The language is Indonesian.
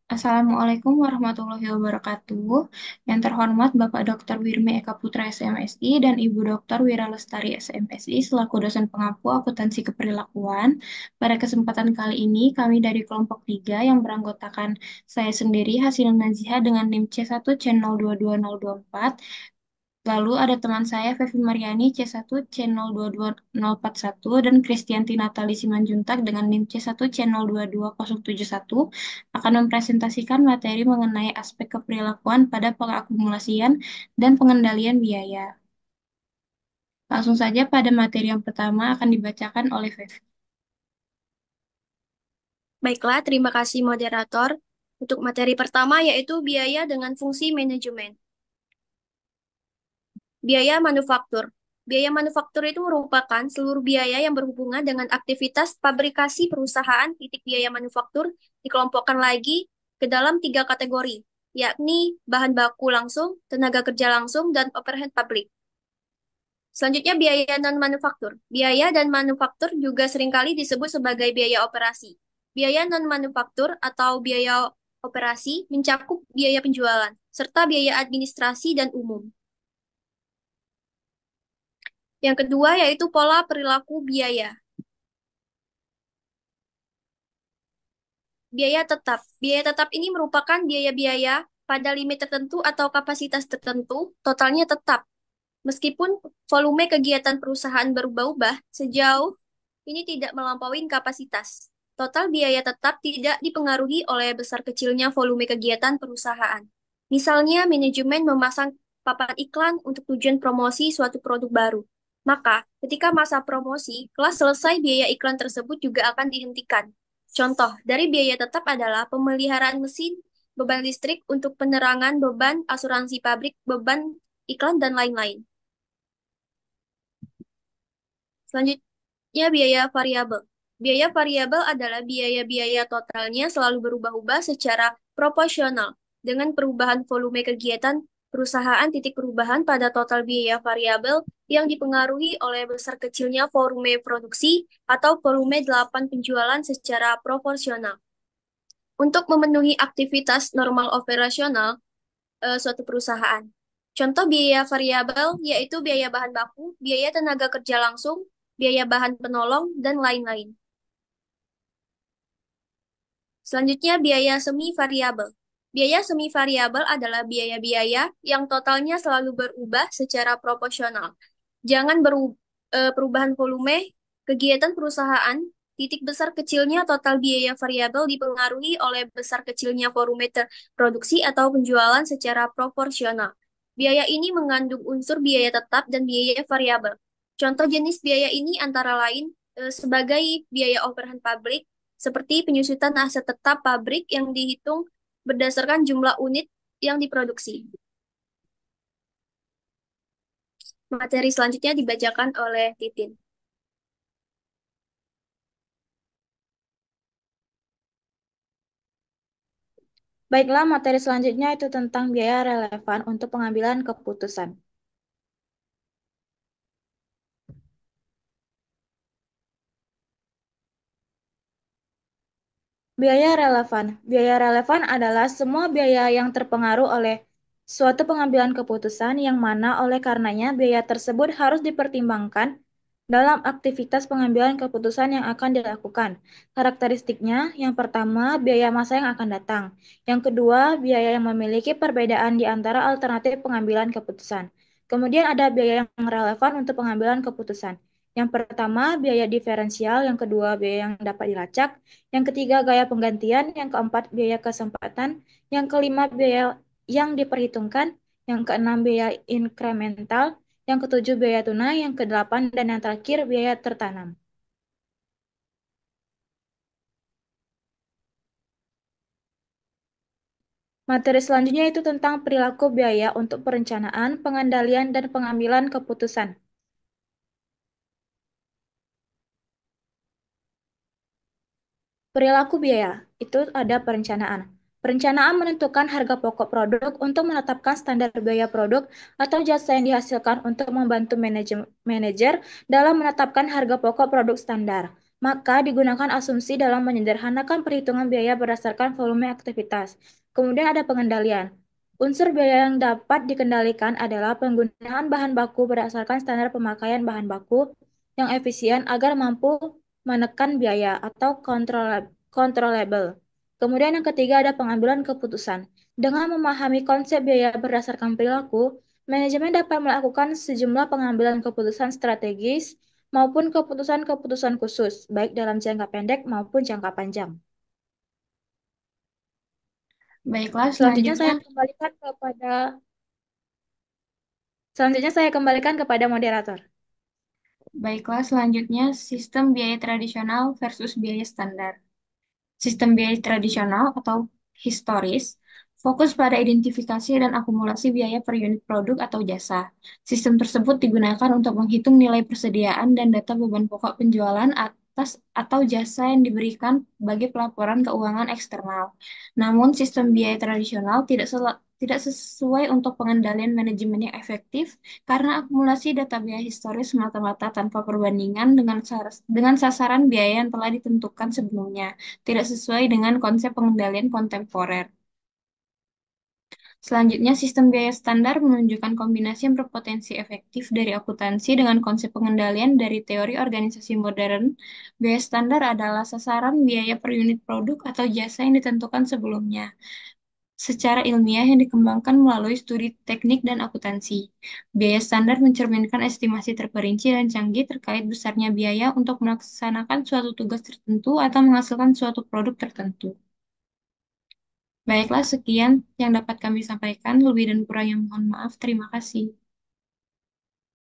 Assalamualaikum warahmatullahi wabarakatuh. Yang terhormat Bapak Dr. Wirmi Eka Putra SMSI dan Ibu Dr. Wira Lestari SMSI selaku dosen pengampu akuntansi keperilakuan. Pada kesempatan kali ini kami dari kelompok 3 yang beranggotakan saya sendiri Hasil Naziha dengan NIM C1 C022024. Lalu ada teman saya Fevi Mariani C1 C022041 dan Kristianti Natali Simanjuntak dengan NIM C1 C022071 akan mempresentasikan materi mengenai aspek keperilakuan pada pengakumulasian dan pengendalian biaya. Langsung saja pada materi yang pertama akan dibacakan oleh Fevi. Baiklah, terima kasih moderator. Untuk materi pertama yaitu biaya dengan fungsi manajemen. Biaya manufaktur. Biaya manufaktur itu merupakan seluruh biaya yang berhubungan dengan aktivitas fabrikasi perusahaan. Biaya manufaktur dikelompokkan lagi ke dalam tiga kategori, yakni bahan baku langsung, tenaga kerja langsung, dan overhead pabrik. Selanjutnya biaya non-manufaktur. Biaya dan manufaktur juga seringkali disebut sebagai biaya operasi. Biaya non-manufaktur atau biaya operasi mencakup biaya penjualan, serta biaya administrasi dan umum. Yang kedua yaitu pola perilaku biaya. Biaya tetap. Biaya tetap ini merupakan biaya-biaya pada limit tertentu atau kapasitas tertentu, totalnya tetap. Meskipun volume kegiatan perusahaan berubah-ubah, sejauh ini tidak melampaui kapasitas. Total biaya tetap tidak dipengaruhi oleh besar kecilnya volume kegiatan perusahaan. Misalnya, manajemen memasang papan iklan untuk tujuan promosi suatu produk baru. Maka, ketika masa promosi, kelas selesai biaya iklan tersebut juga akan dihentikan. Contoh dari biaya tetap adalah pemeliharaan mesin, beban listrik untuk penerangan, beban asuransi pabrik, beban iklan, dan lain-lain. Selanjutnya, biaya variabel. Biaya variabel adalah biaya-biaya totalnya selalu berubah-ubah secara proporsional dengan perubahan volume kegiatan perusahaan. Perubahan pada total biaya variabel yang dipengaruhi oleh besar kecilnya volume produksi atau volume 8 penjualan secara proporsional. Untuk memenuhi aktivitas normal operasional suatu perusahaan. Contoh biaya variabel yaitu biaya bahan baku, biaya tenaga kerja langsung, biaya bahan penolong, dan lain-lain. Selanjutnya, biaya semi variabel. Biaya semi variabel adalah biaya-biaya yang totalnya selalu berubah secara proporsional. Jangan perubahan volume kegiatan perusahaan, titik besar kecilnya total biaya variabel dipengaruhi oleh besar kecilnya volume produksi atau penjualan secara proporsional. Biaya ini mengandung unsur biaya tetap dan biaya variabel. Contoh jenis biaya ini antara lain sebagai biaya overhead pabrik, seperti penyusutan aset tetap pabrik yang dihitung berdasarkan jumlah unit yang diproduksi. Materi selanjutnya dibacakan oleh Titin. Baiklah, materi selanjutnya itu tentang biaya relevan untuk pengambilan keputusan. Biaya relevan. Biaya relevan adalah semua biaya yang terpengaruh oleh suatu pengambilan keputusan yang mana oleh karenanya biaya tersebut harus dipertimbangkan dalam aktivitas pengambilan keputusan yang akan dilakukan. Karakteristiknya, yang pertama, biaya masa yang akan datang. Yang kedua, biaya yang memiliki perbedaan di antara alternatif pengambilan keputusan. Kemudian ada biaya yang relevan untuk pengambilan keputusan. Yang pertama, biaya diferensial. Yang kedua, biaya yang dapat dilacak. Yang ketiga, gaya penggantian. Yang keempat, biaya kesempatan. Yang kelima, biaya yang diperhitungkan. Yang keenam, biaya inkremental. Yang ketujuh, biaya tunai. Yang kedelapan, dan yang terakhir, biaya tertanam. Materi selanjutnya itu tentang perilaku biaya untuk perencanaan, pengendalian, dan pengambilan keputusan. Perilaku biaya itu ada perencanaan. Perencanaan menentukan harga pokok produk untuk menetapkan standar biaya produk atau jasa yang dihasilkan untuk membantu manajer dalam menetapkan harga pokok produk standar. Maka digunakan asumsi dalam menyederhanakan perhitungan biaya berdasarkan volume aktivitas. Kemudian ada pengendalian. Unsur biaya yang dapat dikendalikan adalah penggunaan bahan baku berdasarkan standar pemakaian bahan baku yang efisien agar mampu menekan biaya atau controllable. Kemudian yang ketiga ada pengambilan keputusan. Dengan memahami konsep biaya berdasarkan perilaku, manajemen dapat melakukan sejumlah pengambilan keputusan strategis maupun keputusan-keputusan khusus, baik dalam jangka pendek maupun jangka panjang. Baiklah, Selanjutnya selanjutnya saya kembalikan kepada Selanjutnya saya kembalikan kepada moderator. Baiklah, selanjutnya sistem biaya tradisional versus biaya standar. Sistem biaya tradisional atau historis fokus pada identifikasi dan akumulasi biaya per unit produk atau jasa. Sistem tersebut digunakan untuk menghitung nilai persediaan dan data beban pokok penjualan atas atau jasa yang diberikan bagi pelaporan keuangan eksternal. Namun, sistem biaya tradisional tidak sesuai untuk pengendalian manajemen yang efektif karena akumulasi data biaya historis semata-mata tanpa perbandingan dengan sasaran biaya yang telah ditentukan sebelumnya, tidak sesuai dengan konsep pengendalian kontemporer. Selanjutnya, sistem biaya standar menunjukkan kombinasi yang berpotensi efektif dari akuntansi dengan konsep pengendalian dari teori organisasi modern. Biaya standar adalah sasaran biaya per unit produk atau jasa yang ditentukan sebelumnya, secara ilmiah yang dikembangkan melalui studi teknik dan akuntansi. Biaya standar mencerminkan estimasi terperinci dan canggih terkait besarnya biaya untuk melaksanakan suatu tugas tertentu atau menghasilkan suatu produk tertentu. Baiklah, sekian yang dapat kami sampaikan. Lebih dan kurangnya mohon maaf. Terima kasih.